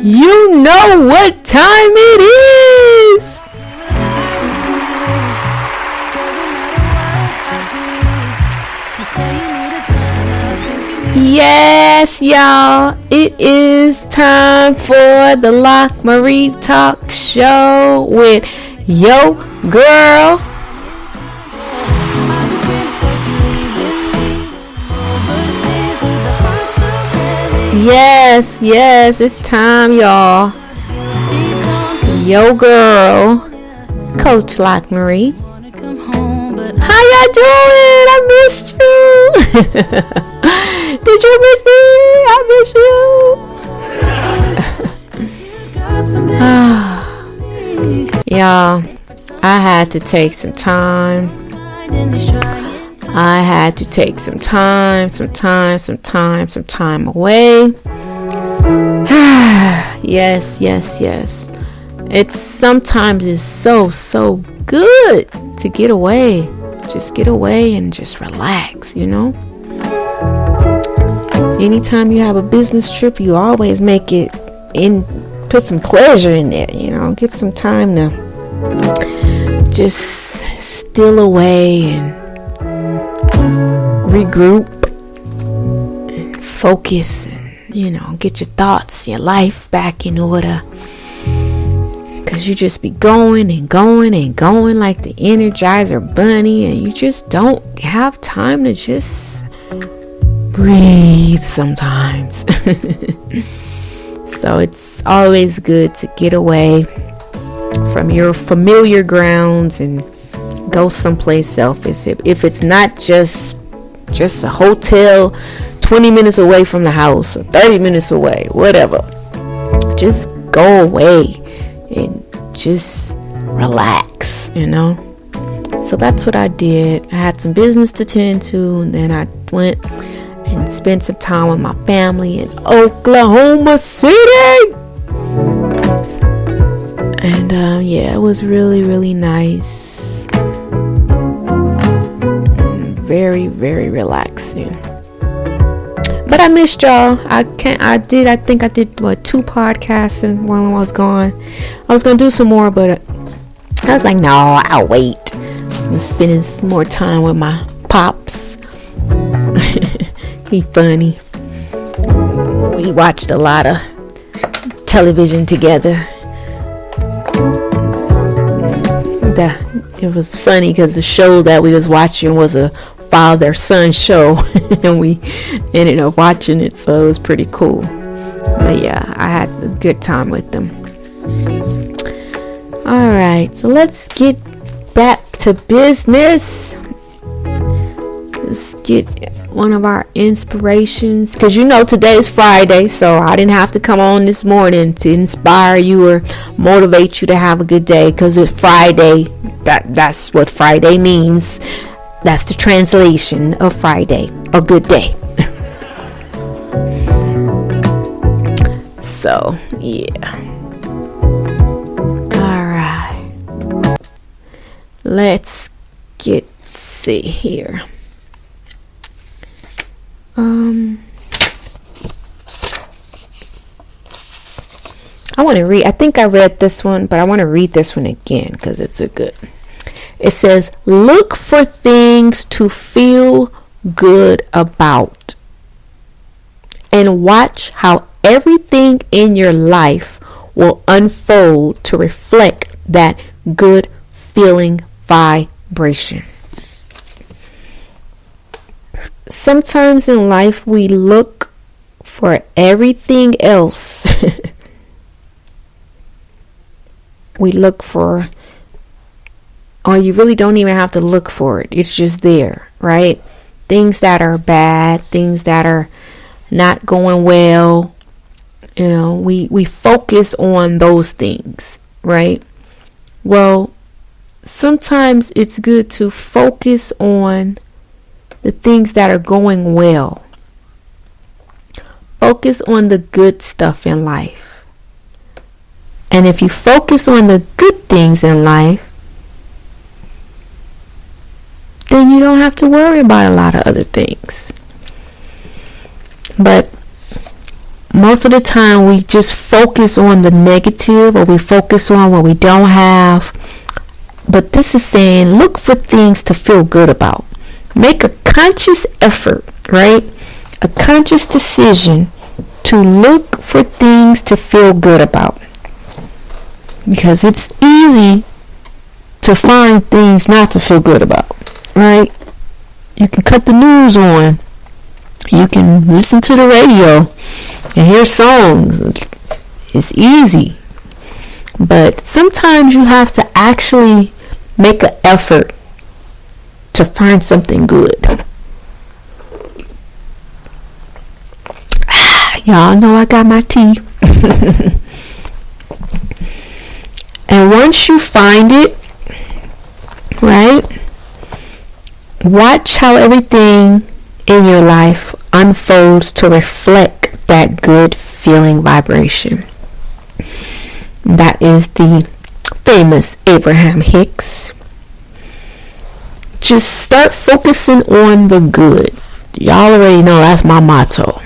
You know what time it is. Yes, y'all. It is time for the LockMarie Talk Show with yo girl. Yes, it's time, y'all. Yo girl, Coach LockMarie. How y'all doing? I missed you. Did you miss me? I miss you. Y'all, I had to take some time. I had to take some time away. Yes. Sometimes it's so good to get away. Just get away and just relax, you know? Anytime you have a business trip, you always make it put some pleasure in there, you know? Get some time to just steal away and regroup and focus and, you know, get your thoughts, your life back in order. Because you just be going like the Energizer Bunny, and you just don't have time to just breathe sometimes. So it's always good to get away from your familiar grounds and go someplace else. If it's not just a hotel 20 minutes away from the house or 30 minutes away, whatever, just go away and just relax, you know. So that's what I did. I had some business to tend to, and then I went and spent some time with my family in Oklahoma City. And it was really nice. Very relaxing. But I missed y'all. I think I did 2 podcasts while I was gone. I was gonna do some more, but I was like, no, I'll wait. I'm spending some more time with my pops. He funny. We watched a lot of television together. It was funny because the show that we was watching was a father-son show, and we ended up watching it, so it was pretty cool. But yeah, I had a good time with them. Alright, so let's get back to business. Let's get one of our inspirations, because you know today's Friday, so I didn't have to come on this morning to inspire you or motivate you to have a good day, because it's Friday. That's what Friday means. That's the translation of Friday, a good day. So, yeah. Alright. Let's see here. I want to read. I think I read this one, but I want to read this one again because it's a good. It says, look for things to feel good about, and watch how everything in your life will unfold to reflect that good feeling vibration. Sometimes in life we look for everything else. We look for, or you really don't even have to look for it. It's just there, right? Things that are bad, things that are not going well. You know, we focus on those things, right? Well, sometimes it's good to focus on the things that are going well. Focus on the good stuff in life. And if you focus on the good things in life, then you don't have to worry about a lot of other things. But most of the time we just focus on the negative, or we focus on what we don't have. But this is saying, look for things to feel good about. Make a conscious effort, right? A conscious decision to look for things to feel good about. Because it's easy to find things not to feel good about, right? You can cut the news on. You can listen to the radio and hear songs. It's easy. But sometimes you have to actually make an effort to find something good. Y'all know I got my tea. And once you find it, right, watch how everything in your life unfolds to reflect that good feeling vibration. That is the famous Abraham Hicks. Just start focusing on the good. Y'all already know that's my motto.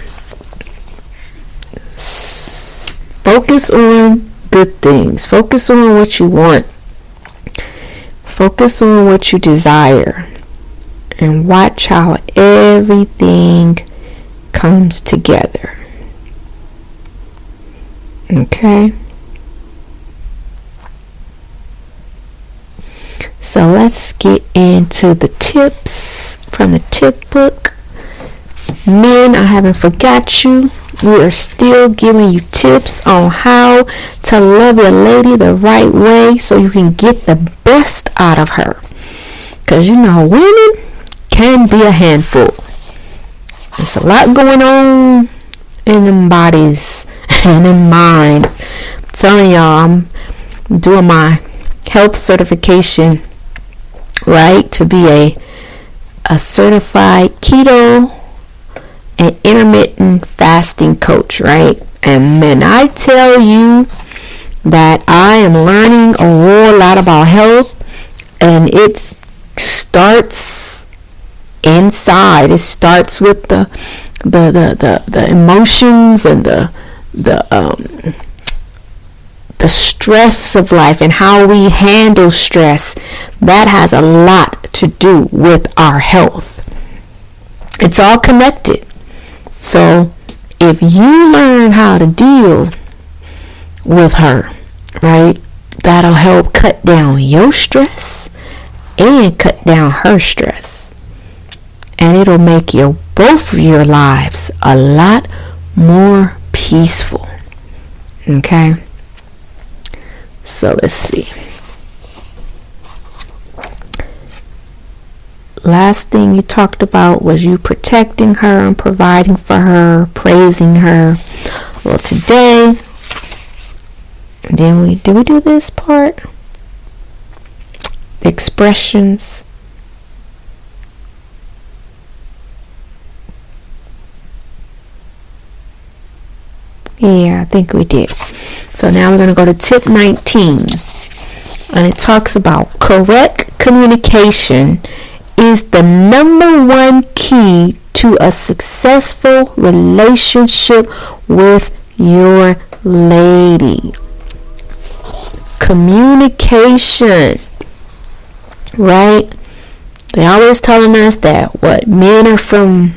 Focus on good things. Focus on what you want. Focus on what you desire. And watch how everything comes together. Okay? So let's get into the tips from the tip book. Men, I haven't forgot you. We are still giving you tips on how to love your lady the right way so you can get the best out of her. Because you know, women can be a handful. There's a lot going on in them bodies and in minds. I'm telling y'all, I'm doing my health certification, right, to be a certified keto and intermittent fasting coach, right? And when I tell you that I am learning a whole lot about health, and it starts inside. It starts with the emotions and the stress of life and how we handle stress. That has a lot to do with our health. It's all connected. So if you learn how to deal with her, right, that'll help cut down your stress and cut down her stress. And it'll make both of your lives a lot more peaceful. Okay? So let's see. Last thing you talked about was you protecting her and providing for her, praising her. Well, today, did we do this part? The expressions. Yeah, I think we did. So now we're going to go to tip 19. And it talks about correct communication is the number one key to a successful relationship with your lady. Communication, right? They always telling us that men are from,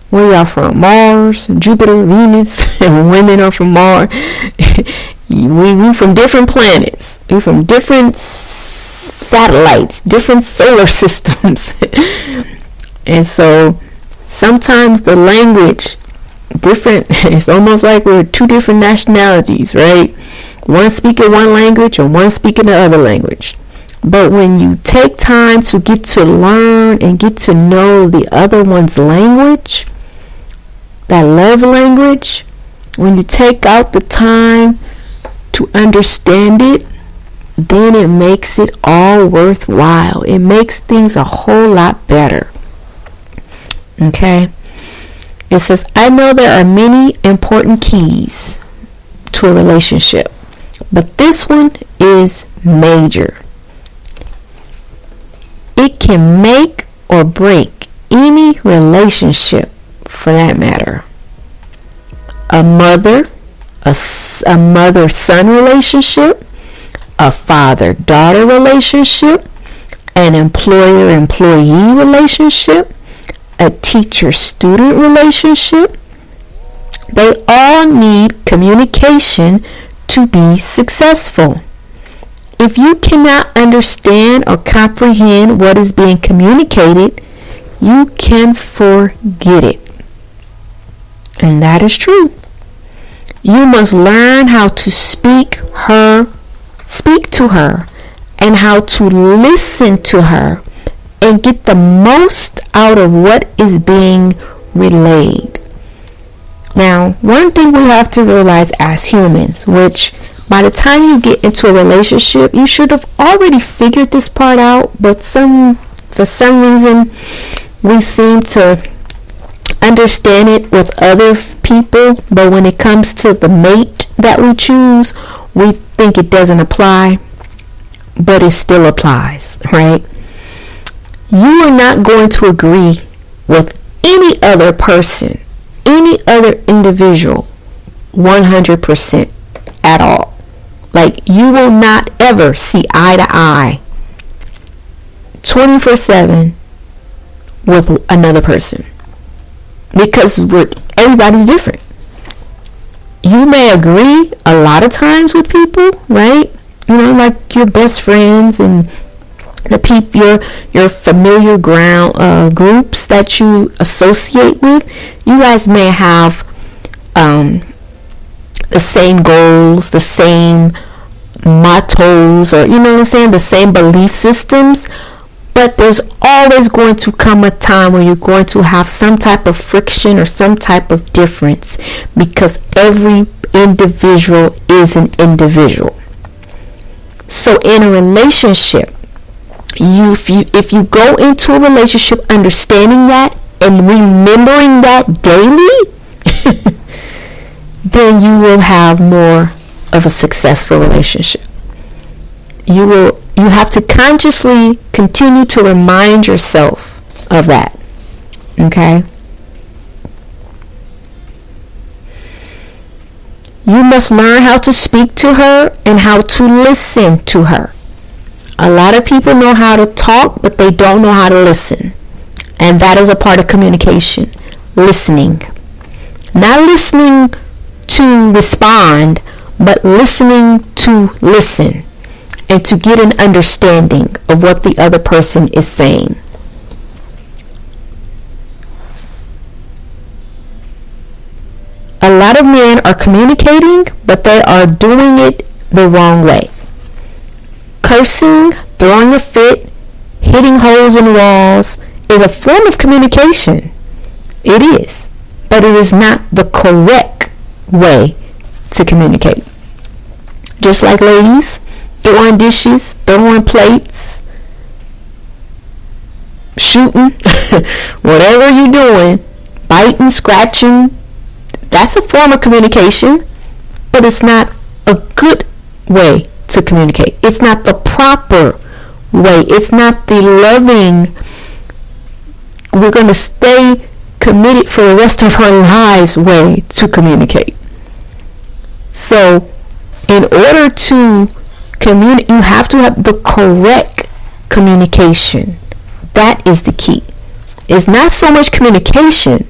where y'all from? Mars, Jupiter, Venus, and women are from Mars. we from different planets. We from different satellites, different solar systems. And so sometimes the language different. It's almost like we're two different nationalities, right? One speaking one language and one speaking the other language. But when you take time to get to learn and get to know the other one's language, that love language, when you take out the time to understand it, then it makes it all worthwhile. It makes things a whole lot better. Okay? It says, I know there are many important keys to a relationship, but this one is major. It can make or break any relationship, for that matter. a mother, a mother-son relationship, a father-daughter relationship, an employer-employee relationship, a teacher-student relationship. They all need communication to be successful. If you cannot understand or comprehend what is being communicated, you can forget it. And that is true. You must learn how to speak to her, and how to listen to her and get the most out of what is being relayed. Now, one thing we have to realize as humans, which by the time you get into a relationship, you should have already figured this part out, but for some reason, we seem to understand it with other people, but when it comes to the mate that we choose, we think it doesn't apply, but it still applies, right? You are not going to agree with any other person, any other individual 100% at all. Like, you will not ever see eye to eye 24/7 with another person, because everybody's different. You may agree a lot of times with people, right? You know, like your best friends and the people, your familiar ground groups that you associate with. You guys may have the same goals, the same mottos, or, you know what I'm saying, the same belief systems. But there's always going to come a time where you're going to have some type of friction or some type of difference, because every individual is an individual. So in a relationship, if you go into a relationship understanding that and remembering that daily, then you will have more of a successful relationship. You have to consciously continue to remind yourself of that. Okay? You must learn how to speak to her and how to listen to her. A lot of people know how to talk, but they don't know how to listen. And that is a part of communication. Listening. Not listening to respond, but listening to listen, and to get an understanding of what the other person is saying. A lot of men are communicating, but they are doing it the wrong way. Cursing, throwing a fit, hitting holes in walls is a form of communication. It is, but it is not the correct way to communicate. Just like ladies, throwing dishes, throwing plates, shooting, whatever you're doing, biting, scratching, that's a form of communication, but it's not a good way to communicate. It's not the proper way. It's not the loving, we're going to stay committed for the rest of our lives way to communicate. So, in order to communicate, you have to have the correct communication. That is the key. It's not so much communication,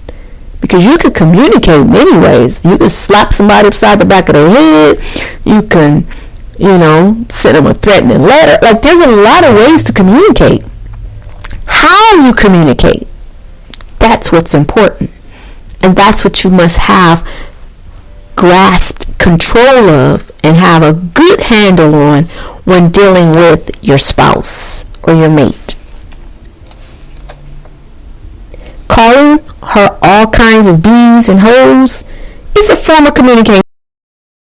because you can communicate many ways. You can slap somebody upside the back of the head. You can, send them a threatening letter. Like, there's a lot of ways to communicate. How you communicate, that's what's important. And that's what you must have grasped control of and have a good handle on when dealing with your spouse or your mate. Calling her all kinds of B's and hoes is a form of communication.